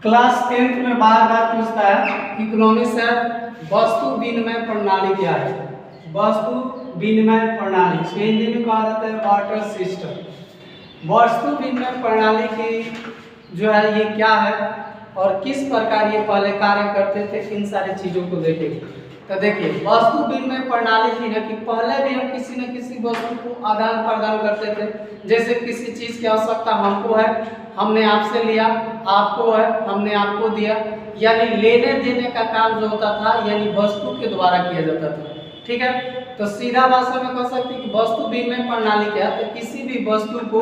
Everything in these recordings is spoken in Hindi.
क्लास 10th में बार बार पूछता है इकोनॉमिक्स है, वस्तु विनिमय प्रणाली क्या है। वस्तु विनिमय प्रणाली इसमें हिंदी में कहा जाता है वाटर सिस्टम। वस्तु विनिमय प्रणाली की जो है ये क्या है और किस प्रकार ये पहले कार्य करते थे, इन सारी चीजों को देखेंगे। तो देखिए वस्तु विनिमय प्रणाली थी ना कि पहले भी हम किसी न किसी वस्तु को आदान प्रदान करते थे। जैसे किसी चीज की आवश्यकता हमको है, हमने आपसे लिया, आपको है, हमने आपको दिया, यानी लेने देने का काम जो होता था यानी वस्तु के द्वारा किया जाता था। ठीक है, तो सीधा भाषा में कह सकते कि वस्तु विनिमय प्रणाली क्या है, तो किसी भी वस्तु को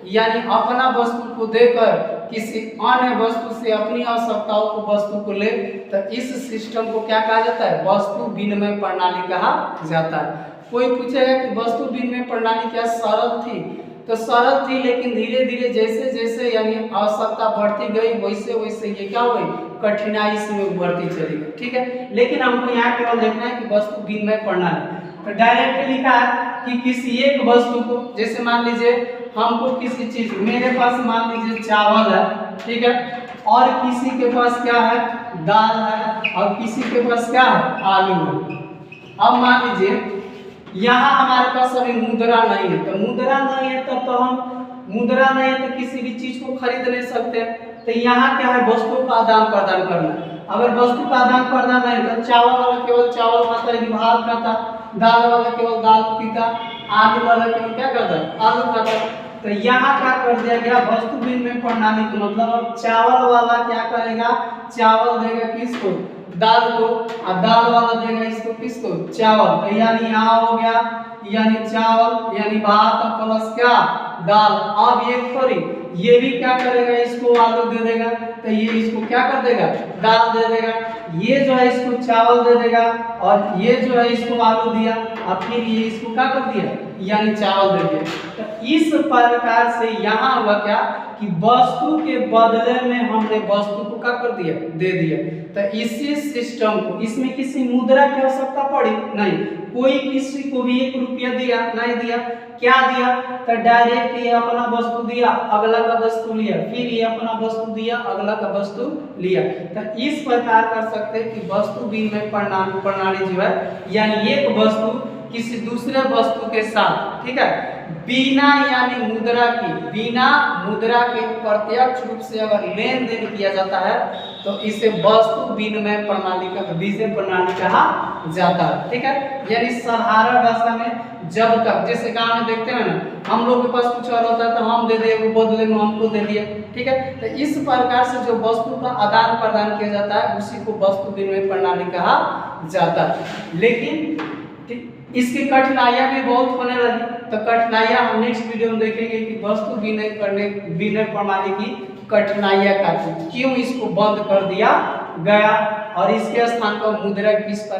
यानी अपना वस्तु को देकर किसी अन्य वस्तु से अपनी आवश्यकताओं को वस्तु को ले, तो इस सिस्टम को क्या कहा जाता है, वस्तु विनिमय प्रणाली कहा जाता है। कोई पूछेगा कि वस्तु विनिमय प्रणाली क्या सरल थी, तो सरल थी, लेकिन धीरे धीरे जैसे जैसे यानी आवश्यकता बढ़ती गई वैसे वैसे ये क्या हुई, कठिनाई इसमें उभरती चली गई। ठीक है, लेकिन हमको यहाँ केवल देखना है कि वस्तु विनिमय प्रणाली तो डायरेक्ट लिखा है कि किसी एक वस्तु को, जैसे मान लीजिए हमको किसी चीज, मेरे पास मान लीजिए चावल है, ठीक है, और किसी के पास क्या है, दाल है, और किसी के पास क्या है, आलू है। अब मान लीजिए यहाँ हमारे पास अभी मुद्रा नहीं है, तो मुद्रा नहीं है तब तो हम मुद्रा नहीं है तो किसी भी चीज को खरीद नहीं सकते। तो यहाँ क्या है, वस्तुओं का आदान प्रदान करना। अगर वस्तु का आदान प्रदान नहीं तो चावल वाला केवल चावल खाता, भात खाता, दाल वाला केवल दाल पीता, आलू वाला केवल क्या करता, आलू खाता। तो यहाँ क्या कर दिया गया, वस्तु विनिमय प्रणाली का मतलब अब चावल वाला क्या करेगा, चावल देगा किसको, दाल को, और दाल वाला देगा इसको किसको, चावल। तो यानी यहाँ हो गया यानी चावल यानी भात प्लस क्या, दाल। अब ये थोड़ी ये भी क्या करेगा, इसको आलू दे देगा, तो ये इसको क्या कर देगा, दाल दे देगा। ये जो है इसको चावल दे देगा, और ये जो है इसको आलू दिया, और फिर ये इसको क्या कर दिया, यानी चावल दे दिया। तो इस प्रकार से यहाँ हुआ क्या कि वस्तु के बदले में हमने वस्तु को क्या कर दिया, दे दिया। तो इसी सिस्टम को, इसमें किसी मुद्रा की आवश्यकता पड़ी नहीं, कोई किसी को भी 1 रुपया दिया नहीं दिया, क्या दिया, तो डायरेक्ट ये अपना वस्तु दिया, अगला का वस्तु लिया, फिर ये अपना वस्तु दिया, अगला का वस्तु लिया। तो इस प्रकार कर सकते हैं कि वस्तु विनिमय प्रणाली जो है यानी एक वस्तु किसी दूसरे वस्तु के साथ, ठीक है, बिना यानी मुद्रा की, बिना मुद्रा के प्रत्यक्ष रूप से अगर लेन देन किया जाता है तो इसे वस्तु विनिमय प्रणाली का विनिमय प्रणाली कहा जाता है। ठीक है, यानी साधारण भाषा में जब तक, जैसे गांव में देखते हैं ना, हम लोग के पास कुछ और होता है तो हम दे दे, वो बदले में हमको दे दिए। ठीक है, तो इस प्रकार से जो वस्तु का आदान प्रदान किया जाता है उसी को वस्तु विनिमय प्रणाली कहा जाता है। लेकिन इसकी कठिनाइयां भी बहुत होने लगी, तो कठिनाइयां हम नेक्स्ट वीडियो में देखेंगे कि वस्तु विनिमय प्रणाली की कठिनाइयां क्या थी, क्यों इसको बंद कर दिया गया और इसके स्थान पर मुद्रा किस पर